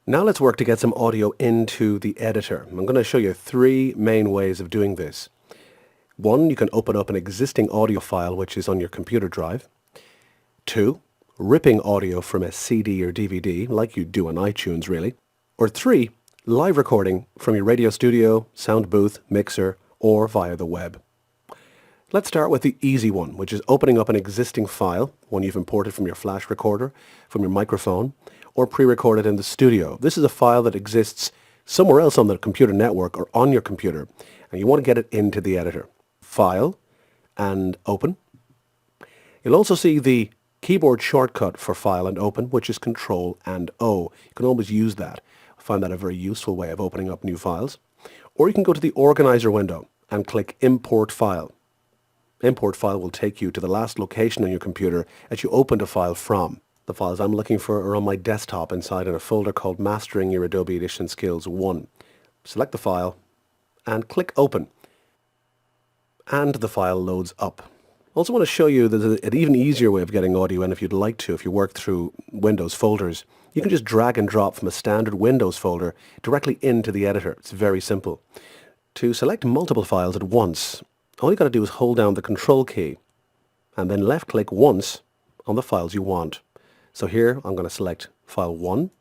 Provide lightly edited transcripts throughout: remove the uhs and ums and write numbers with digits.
Now let's work to get some audio into the editor. I'm going to show you three main ways of doing this. One, you can open up an existing audio file which is on your computer drive. Two, ripping audio from a CD or DVD like you do on iTunes really. Or three, live recording from your radio studio, sound booth, mixer, or via the web. Let's start with the easy one, which is opening up an existing file, one you've imported from your flash recorder, from your microphone, or pre-recorded in the studio. This is a file that exists somewhere else on the computer network or on your computer, and you want to get it into the editor. File and Open. You'll also see the keyboard shortcut for File and Open, which is Control and O. You can always use that. I find that a very useful way of opening up new files. Or you can go to the Organizer window and click Import File. Import File will take you to the last location on your computer that you opened a file from. The files I'm looking for are on my desktop inside in a folder called Mastering Your Adobe Audition Skills 1. Select the file and click Open. And the file loads up. I also want to show you that an even easier way of getting audio in if you'd like to, if you work through Windows folders. You can just drag and drop from a standard Windows folder directly into the editor. It's very simple. To select multiple files at once, all you've got to do is hold down the Control key and then left click once on the files you want. So here I'm going to select File 1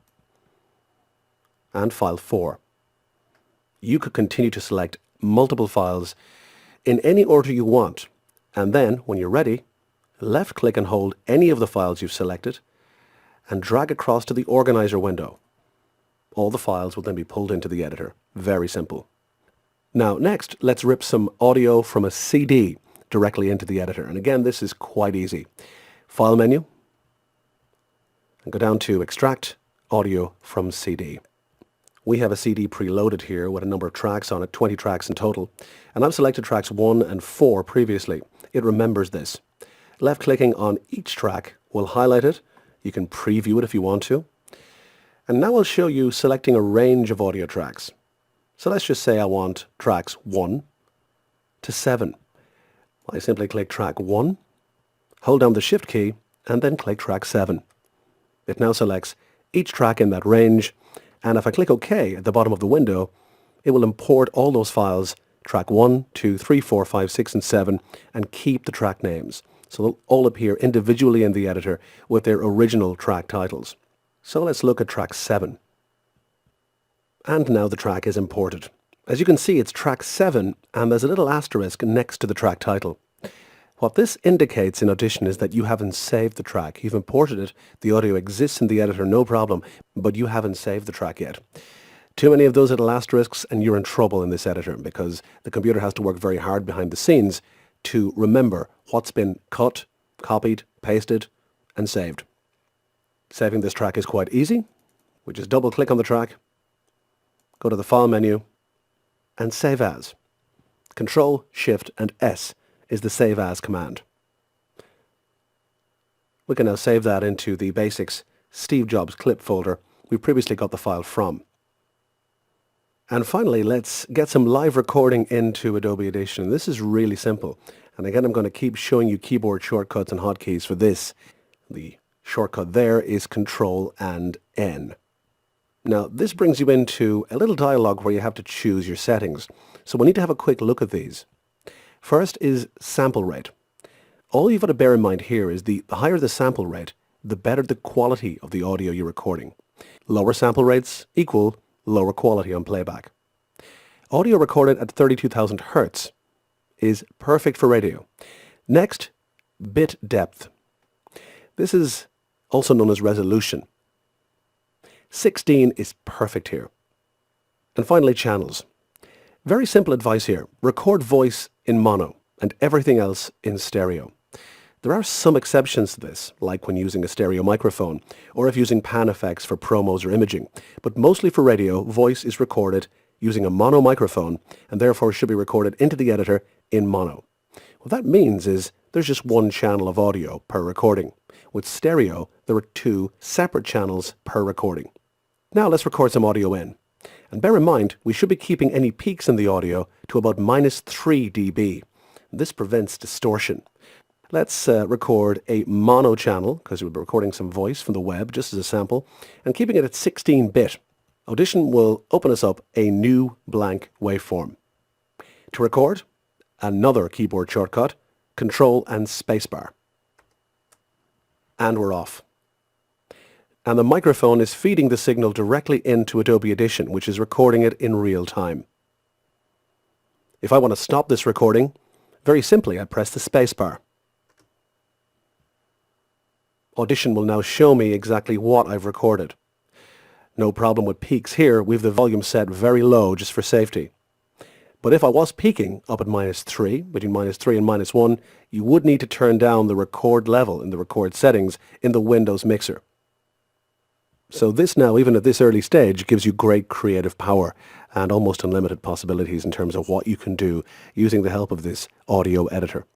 and File 4. You could continue to select multiple files in any order you want, and then when you're ready, left click and hold any of the files you've selected and drag across to the Organizer window. All the files will then be pulled into the editor. Very simple. Now next, let's rip some audio from a CD directly into the editor. And again, this is quite easy. File menu, and go down to Extract Audio from CD. We have a CD preloaded here with a number of tracks on it, 20 tracks in total. And I've selected tracks 1 and 4 previously. It remembers this. Left clicking on each track will highlight it. You can preview it if you want to. And now I'll show you selecting a range of audio tracks. So let's just say I want tracks 1 to 7. I simply click track 1, hold down the Shift key, and then click track 7. It now selects each track in that range, and if I click OK at the bottom of the window, it will import all those files, track 1, 2, 3, 4, 5, 6, and 7, and keep the track names. So they'll all appear individually in the editor with their original track titles. So let's look at track 7. And now the track is imported. As you can see, it's track 7, and there's a little asterisk next to the track title. What this indicates in Audition is that you haven't saved the track. You've imported it, the audio exists in the editor, no problem, but you haven't saved the track yet. Too many of those little asterisks and you're in trouble in this editor because the computer has to work very hard behind the scenes to remember what's been cut, copied, pasted, and saved. Saving this track is quite easy. We just double click on the track, go to the File menu, and Save As. Control, Shift, and S is the Save As command. We can now save that into the Basics Steve Jobs clip folder we previously got the file from. And finally, let's get some live recording into Adobe Audition. This is really simple. And again, I'm going to keep showing you keyboard shortcuts and hotkeys for this. The shortcut there is Control and N. Now, this brings you into a little dialog where you have to choose your settings. So we need to have a quick look at these. First is sample rate. All you've got to bear in mind here is the higher the sample rate, the better the quality of the audio you're recording. Lower sample rates equal lower quality on playback. Audio recorded at 32,000 Hertz is perfect for radio. Next, bit depth. This is also known as resolution. 16 is perfect here. And finally, channels. Very simple advice here. Record voice in mono and everything else in stereo. There are some exceptions to this, like when using a stereo microphone or if using pan effects for promos or imaging. But mostly for radio, voice is recorded using a mono microphone and therefore should be recorded into the editor in mono. What that means is there's just one channel of audio per recording. With stereo, there are 2 separate channels per recording. Now let's record some audio in. And bear in mind, we should be keeping any peaks in the audio to about -3 dB. This prevents distortion. Let's record a mono channel, because we'll be recording some voice from the web, just as a sample, and keeping it at 16-bit. Audition will open us up a new blank waveform. To record, another keyboard shortcut, Control and Spacebar. And we're off. And the microphone is feeding the signal directly into Adobe Audition, which is recording it in real time. If I want to stop this recording, very simply I press the spacebar. Audition will now show me exactly what I've recorded. No problem with peaks here, we've the volume set very low just for safety. But if I was peaking up at -3, between -3 and -1, you would need to turn down the record level in the record settings in the Windows mixer. So this now, even at this early stage, gives you great creative power and almost unlimited possibilities in terms of what you can do using the help of this audio editor.